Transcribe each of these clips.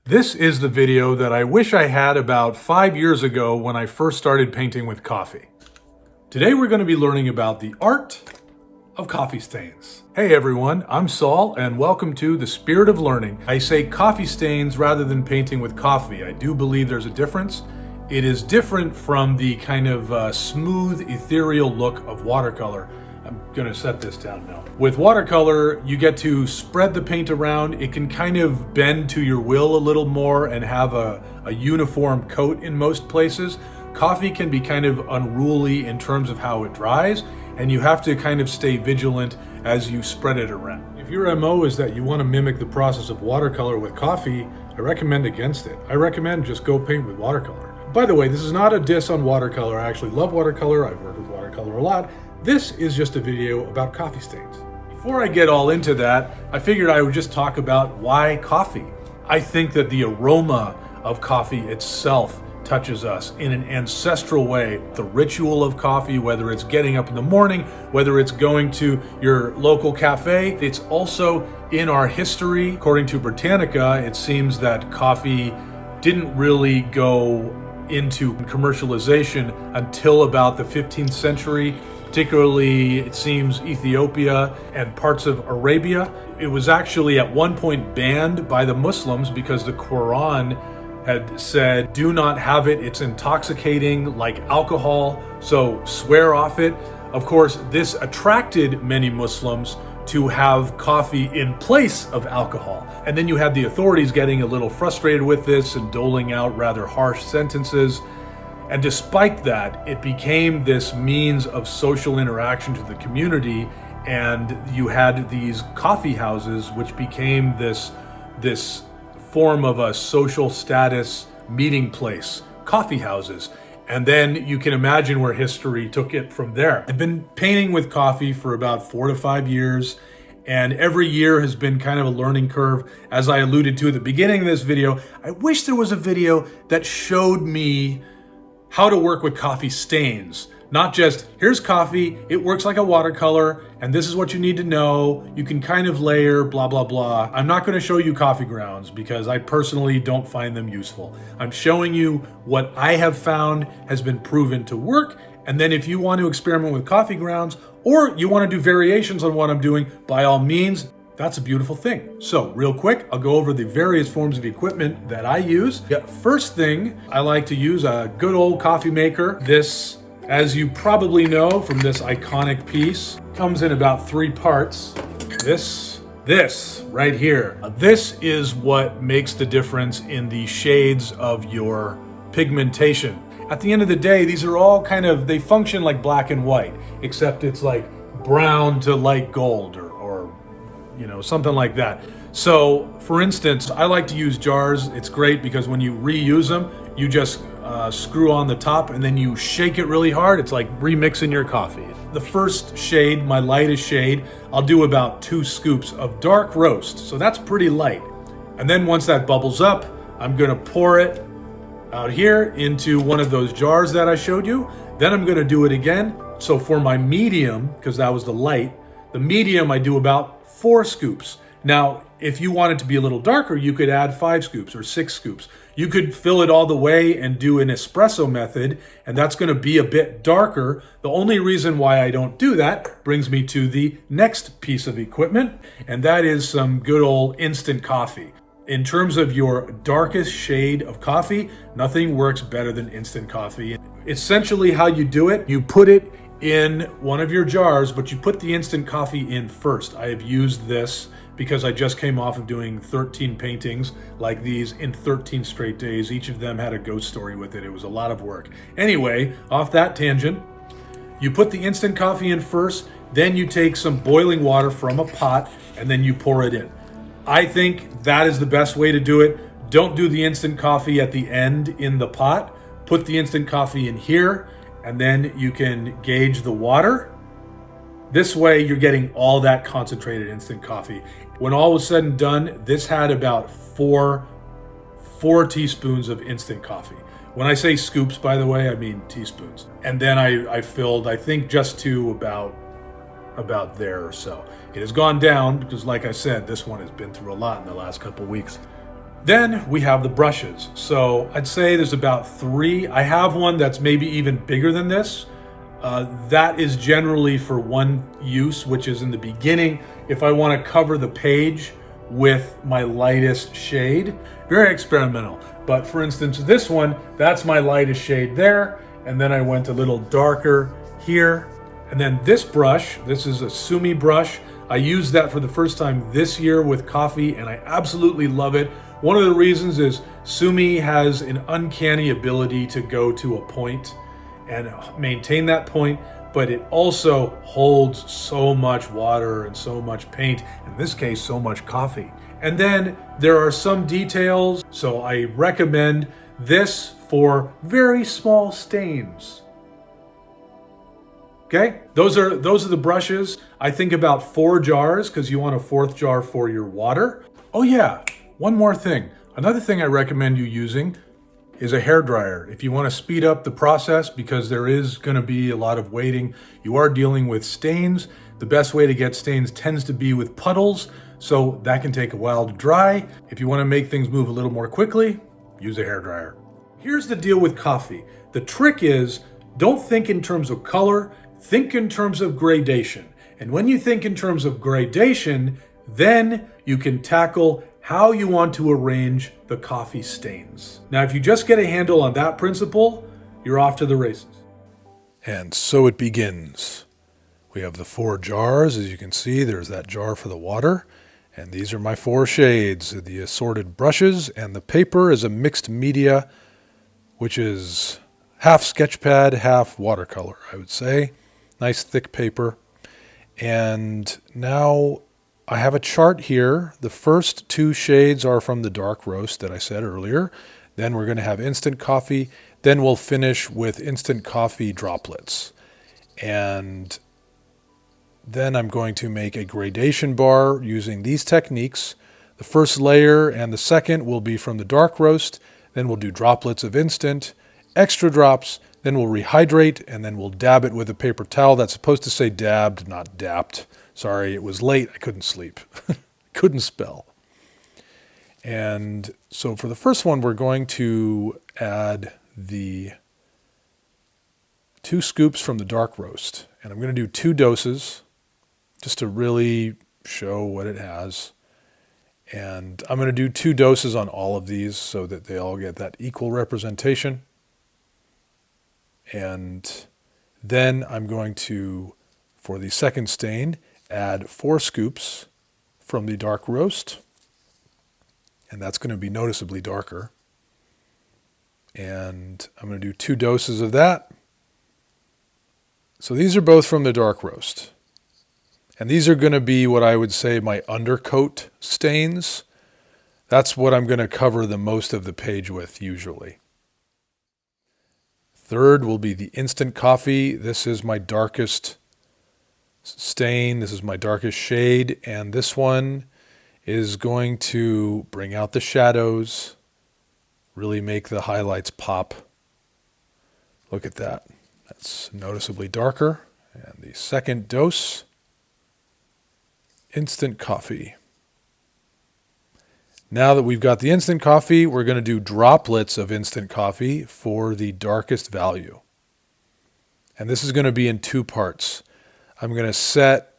This is the video that I wish I had about 5 years ago when I first started painting with coffee. Today we're going to be learning about the art of coffee stains. Hey everyone, I'm Saul and welcome to The Spirit of Learning. I say coffee stains rather than painting with coffee. I do believe there's a difference. It is different from the kind of smooth, ethereal look of watercolor. I'm gonna set this down now. With watercolor, you get to spread the paint around. It can kind of bend to your will a little more and have a uniform coat in most places. Coffee can be kind of unruly in terms of how it dries, and you have to kind of stay vigilant as you spread it around. If your MO is that you want to mimic the process of watercolor with coffee, I recommend against it. I recommend just go paint with watercolor. By the way, this is not a diss on watercolor. I actually love watercolor. I've worked with watercolor a lot. This is just a video about coffee stains. Before I get all into that, I figured I would just talk about why coffee. I think that the aroma of coffee itself touches us in an ancestral way. The ritual of coffee, whether it's getting up in the morning, whether it's going to your local cafe, it's also in our history. According to Britannica, it seems that coffee didn't really go into commercialization until about the 15th century. Particularly, it seems, Ethiopia and parts of Arabia. It was actually at one point banned by the Muslims because the Quran had said, do not have it, it's intoxicating like alcohol, so swear off it. Of course, this attracted many Muslims to have coffee in place of alcohol. And then you had the authorities getting a little frustrated with this and doling out rather harsh sentences. And despite that, it became this means of social interaction to the community, and you had these coffee houses, which became this form of a social status meeting place, coffee houses. And then you can imagine where history took it from there. I've been painting with coffee for about 4 to 5 years, and every year has been kind of a learning curve. As I alluded to at the beginning of this video, I wish there was a video that showed me how to work with coffee stains. Not just, here's coffee, it works like a watercolor, and this is what you need to know. You can kind of layer, blah, blah, blah. I'm not gonna show you coffee grounds because I personally don't find them useful. I'm showing you what I have found has been proven to work, and then if you want to experiment with coffee grounds, or you wanna do variations on what I'm doing, by all means, that's a beautiful thing. So real quick, I'll go over the various forms of equipment that I use. First thing, I like to use a good old coffee maker. This, as you probably know from this iconic piece, comes in about 3 parts. This right here. This is what makes the difference in the shades of your pigmentation. At the end of the day, these are all they function like black and white, except it's like brown to light gold or something like that. So for instance, I like to use jars. It's great because when you reuse them, you just screw on the top and then you shake it really hard. It's like remixing your coffee. The first shade, my lightest shade, I'll do about 2 scoops of dark roast. So that's pretty light. And then once that bubbles up, I'm gonna pour it out here into one of those jars that I showed you. Then I'm gonna do it again. So for my medium, because that was the light, the medium I do about 4 scoops. Now, if you want it to be a little darker, you could add 5 scoops or 6 scoops. You could fill it all the way and do an espresso method, and that's going to be a bit darker. The only reason why I don't do that brings me to the next piece of equipment, and that is some good old instant coffee. In terms of your darkest shade of coffee, nothing works better than instant coffee. Essentially how you do it, you put it in one of your jars, but you put the instant coffee in first. I have used this because I just came off of doing 13 paintings like these in 13 straight days. Each of them had a ghost story with it. It was a lot of work. Anyway, off that tangent, you put the instant coffee in first, then you take some boiling water from a pot and then you pour it in. I think that is the best way to do it. Don't do the instant coffee at the end in the pot. Put the instant coffee in here, and then you can gauge the water. This way you're getting all that concentrated instant coffee. When all was said and done, this had about 4 teaspoons of instant coffee. When I say scoops, by the way, I mean teaspoons. And then I filled, I think, just to about there or so. It has gone down because, like I said, this one has been through a lot in the last couple weeks. Then we have the brushes. So I'd say there's about 3. I have one that's maybe even bigger than this. That is generally for one use, which is in the beginning, if I want to cover the page with my lightest shade. Very experimental. But for instance, this one, that's my lightest shade there. And then I went a little darker here. And then this brush, this is a Sumi brush. I used that for the first time this year with coffee, and I absolutely love it. One of the reasons is Sumi has an uncanny ability to go to a point and maintain that point, but it also holds so much water and so much paint, in this case, so much coffee. And then there are some details, so I recommend this for very small stains. Okay, those are the brushes. I think about 4 jars because you want a 4th jar for your water. Oh yeah, one more thing. Another thing I recommend you using is a hairdryer. If you want to speed up the process, because there is going to be a lot of waiting, you are dealing with stains. The best way to get stains tends to be with puddles, so that can take a while to dry. If you want to make things move a little more quickly, use a hairdryer. Here's the deal with coffee. The trick is, don't think in terms of color, think in terms of gradation. And when you think in terms of gradation, then you can tackle how you want to arrange the coffee stains. Now, if you just get a handle on that principle, you're off to the races. And so it begins. We have the 4 jars. As you can see, there's that jar for the water. And these are my 4 shades, the assorted brushes, and the paper is a mixed media, which is half sketch pad, half watercolor, I would say. Nice thick paper. And now I have a chart here. The first 2 shades are from the dark roast that I said earlier. Then we're going to have instant coffee. Then we'll finish with instant coffee droplets. And then I'm going to make a gradation bar using these techniques. The first layer and the second will be from the dark roast. Then we'll do droplets of instant, extra drops, then we'll rehydrate, and then we'll dab it with a paper towel. That's supposed to say dabbed, not dapped. Sorry, it was late. I couldn't sleep. Couldn't spell. And so for the first one, we're going to add the 2 scoops from the dark roast. And I'm going to do 2 doses just to really show what it has. And I'm going to do 2 doses on all of these so that they all get that equal representation. And then I'm going to, for the second stain, add 4 scoops from the dark roast. And that's going to be noticeably darker. And I'm going to do 2 doses of that. So these are both from the dark roast. And these are going to be what I would say my undercoat stains. That's what I'm going to cover the most of the page with usually. Third will be the instant coffee. This is my darkest stain. This is my darkest shade. And this one is going to bring out the shadows, really make the highlights pop. Look at that. That's noticeably darker. And the second dose, instant coffee. Now that we've got the instant coffee, we're going to do droplets of instant coffee for the darkest value. And this is going to be in 2 parts. I'm going to set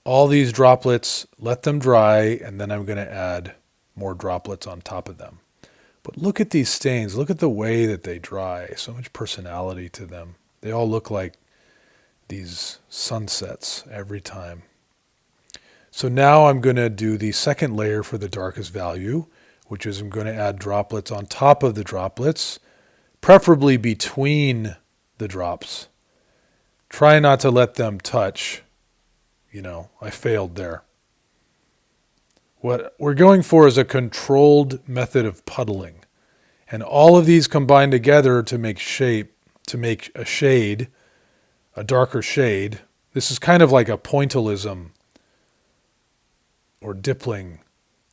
all these droplets, let them dry, and then I'm going to add more droplets on top of them. But look at these stains. Look at the way that they dry. So much personality to them. They all look like these sunsets every time. So now I'm going to do the second layer for the darkest value, which is I'm going to add droplets on top of the droplets, preferably between the drops. Try not to let them touch. I failed there. What we're going for is a controlled method of puddling. And all of these combine together to make a shade, a darker shade. This is kind of like a pointillism or dippling.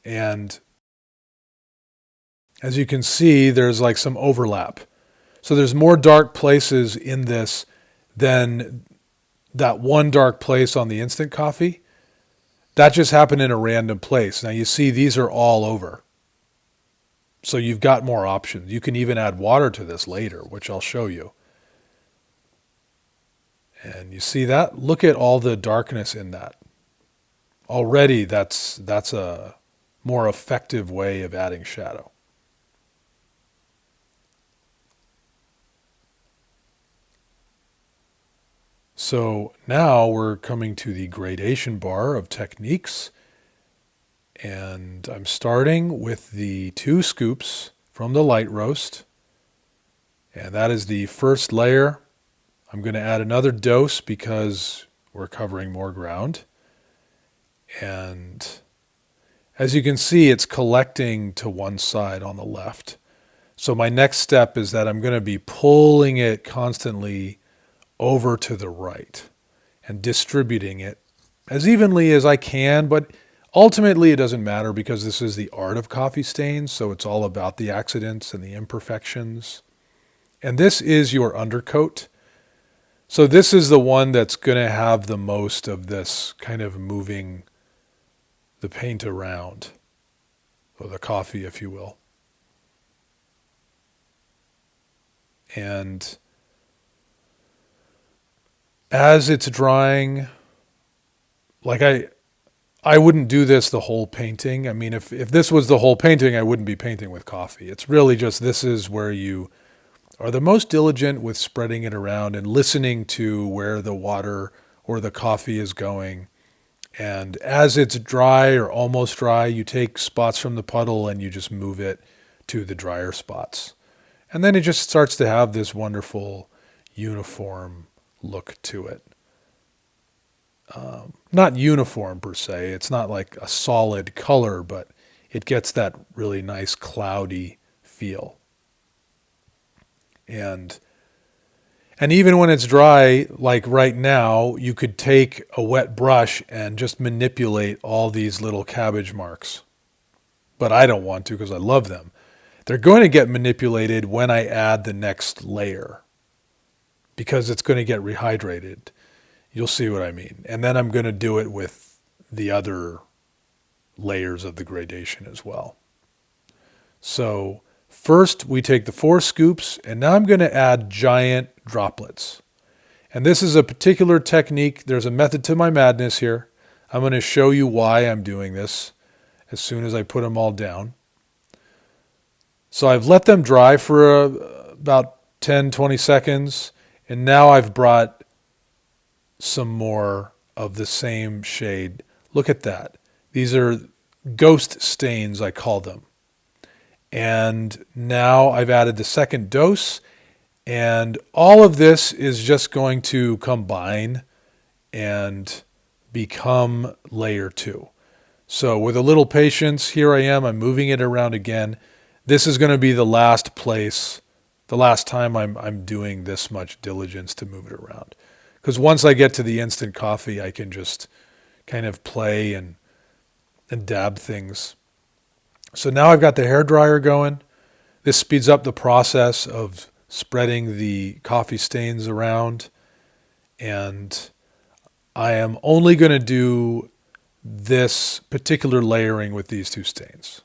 And as you can see, there's like some overlap. So there's more dark places in this than that one dark place on the instant coffee. That just happened in a random place. Now you see these are all over. So you've got more options. You can even add water to this later, which I'll show you. And you see that? Look at all the darkness in that. Already that's a more effective way of adding shadow. So now we're coming to the gradation bar of techniques. And I'm starting with the 2 scoops from the light roast. And that is the first layer. I'm going to add another dose because we're covering more ground. And as you can see, it's collecting to one side on the left. So my next step is that I'm going to be pulling it constantly over to the right and distributing it as evenly as I can, but ultimately it doesn't matter because this is the art of coffee stains, so it's all about the accidents and the imperfections. And this is your undercoat. So this is the one that's going to have the most of this kind of moving the paint around, or the coffee, if you will. And as it's drying, like I wouldn't do this the whole painting. I mean, if this was the whole painting, I wouldn't be painting with coffee. It's really just this is where you are the most diligent with spreading it around and listening to where the water or the coffee is going. And as it's dry or almost dry, you take spots from the puddle and you just move it to the drier spots. And then it just starts to have this wonderful uniform look to it. Not uniform per se. It's not like a solid color, but it gets that really nice cloudy feel. And even when it's dry, like right now, you could take a wet brush and just manipulate all these little cabbage marks. But I don't want to because I love them. They're going to get manipulated when I add the next layer because it's going to get rehydrated. You'll see what I mean. And then I'm going to do it with the other layers of the gradation as well. So first we take the 4 scoops and now I'm going to add giant droplets. And this is a particular technique. There's a method to my madness here. I'm going to show you why I'm doing this as soon as I put them all down. So I've let them dry for about 10-20 seconds. And now I've brought some more of the same shade. Look at that. These are ghost stains, I call them. And now I've added the second dose. And all of this is just going to combine and become layer 2. So with a little patience, here I am. I'm moving it around again. This is going to be the last place, the last time I'm doing this much diligence to move it around. Because once I get to the instant coffee, I can just kind of play and dab things. So now I've got the hairdryer going. This speeds up the process of spreading the coffee stains around. And I am only going to do this particular layering with these 2 stains.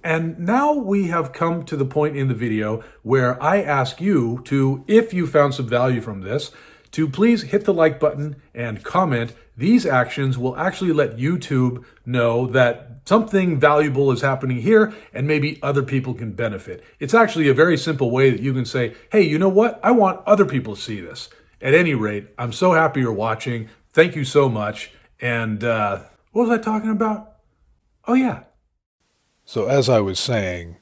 And now we have come to the point in the video where I ask you to, if you found some value from this, to please hit the like button and comment. These actions will actually let YouTube know that something valuable is happening here and maybe other people can benefit. It's actually a very simple way that you can say, hey, you know what? I want other people to see this. At any rate, I'm so happy you're watching. Thank you so much. And what was I talking about? Oh, yeah. So as I was saying,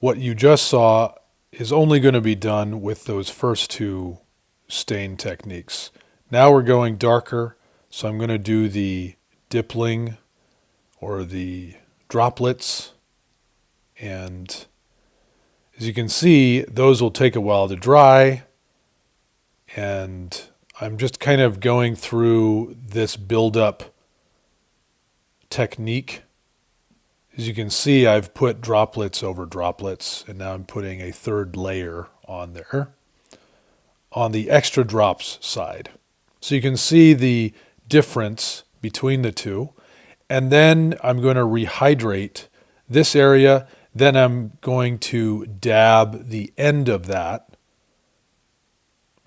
what you just saw is only going to be done with those first 2 stain techniques. Now we're going darker, so I'm going to do the dippling or the droplets. And as you can see, those will take a while to dry. And I'm just kind of going through this build-up technique. As you can see, I've put droplets over droplets, and now I'm putting a 3rd layer on there on the extra drops side. So you can see the difference between the 2. And then I'm going to rehydrate this area. Then I'm going to dab the end of that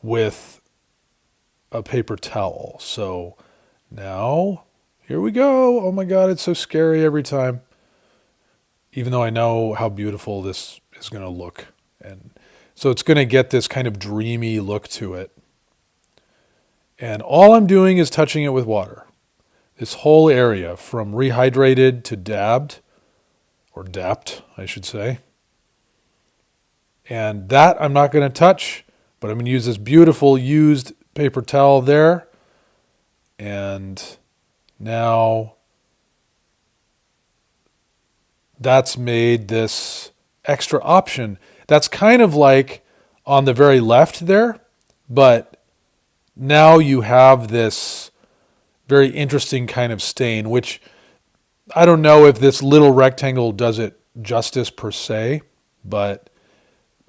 with a paper towel. So now, here we go. Oh my God, it's so scary every time. Even though I know how beautiful this is going to look. And so it's going to get this kind of dreamy look to it. And all I'm doing is touching it with water. This whole area from rehydrated to dabbed, or dapped, I should say. And that I'm not going to touch, but I'm going to use this beautiful used paper towel there. And now that's made this extra option. That's kind of like on the very left there, but now you have this very interesting kind of stain, which I don't know if this little rectangle does it justice per se, but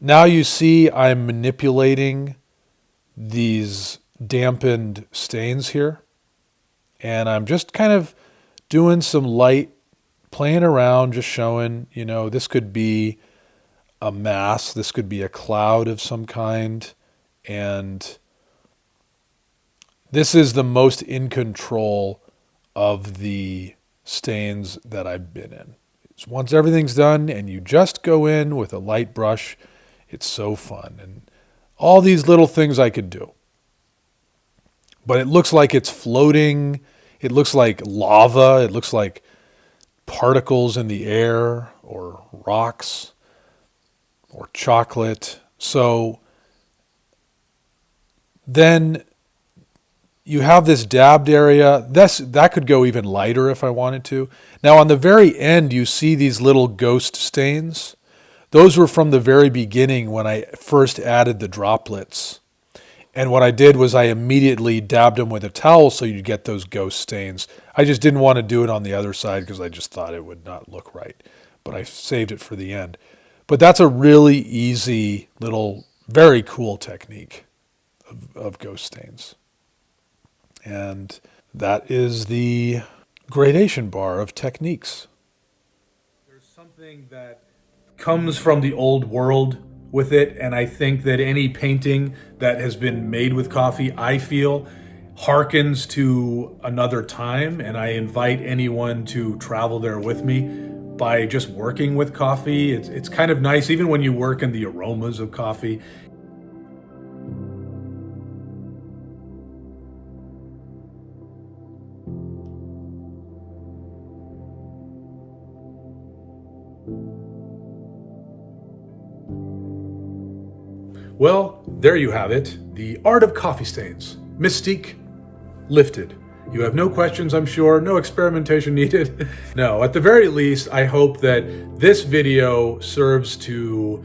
now you see I'm manipulating these dampened stains here, and I'm just kind of doing some light playing around, just showing, this could be a mass, this could be a cloud of some kind, and this is the most in control of the stains that I've been in. Once everything's done and you just go in with a light brush, it's so fun. And all these little things I could do. But it looks like it's floating. It looks like lava. It looks like particles in the air or rocks or chocolate. So then you have this dabbed area. That could go even lighter if I wanted to. Now on the very end, you see these little ghost stains. Those were from the very beginning when I first added the droplets. And what I did was I immediately dabbed them with a towel so you'd get those ghost stains. I just didn't want to do it on the other side because I just thought it would not look right. But I saved it for the end. But that's a really easy little, very cool technique of ghost stains. And that is the gradation bar of techniques. There's something that comes from the old world with it, and I think that any painting that has been made with coffee, I feel, harkens to another time, and I invite anyone to travel there with me by just working with coffee. It's kind of nice, even when you work in the aromas of coffee. Well, there you have it. The art of coffee stains. Mystique lifted. You have no questions, I'm sure. No experimentation needed. No, at the very least, I hope that this video serves to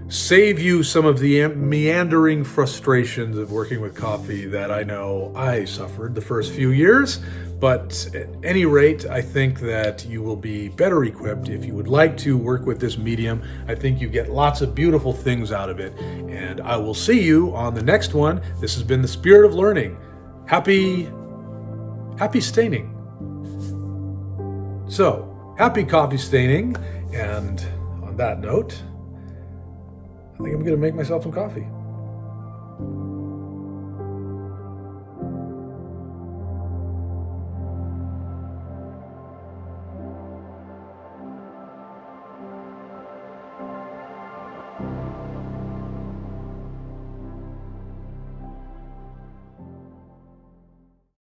save you some of the meandering frustrations of working with coffee that I know I suffered the first few years. But at any rate, I think that you will be better equipped if you would like to work with this medium. I think you get lots of beautiful things out of it. And I will see you on the next one. This has been the Spirit of Learning. Happy staining. So, happy coffee staining. And on that note, I think I'm going to make myself some coffee.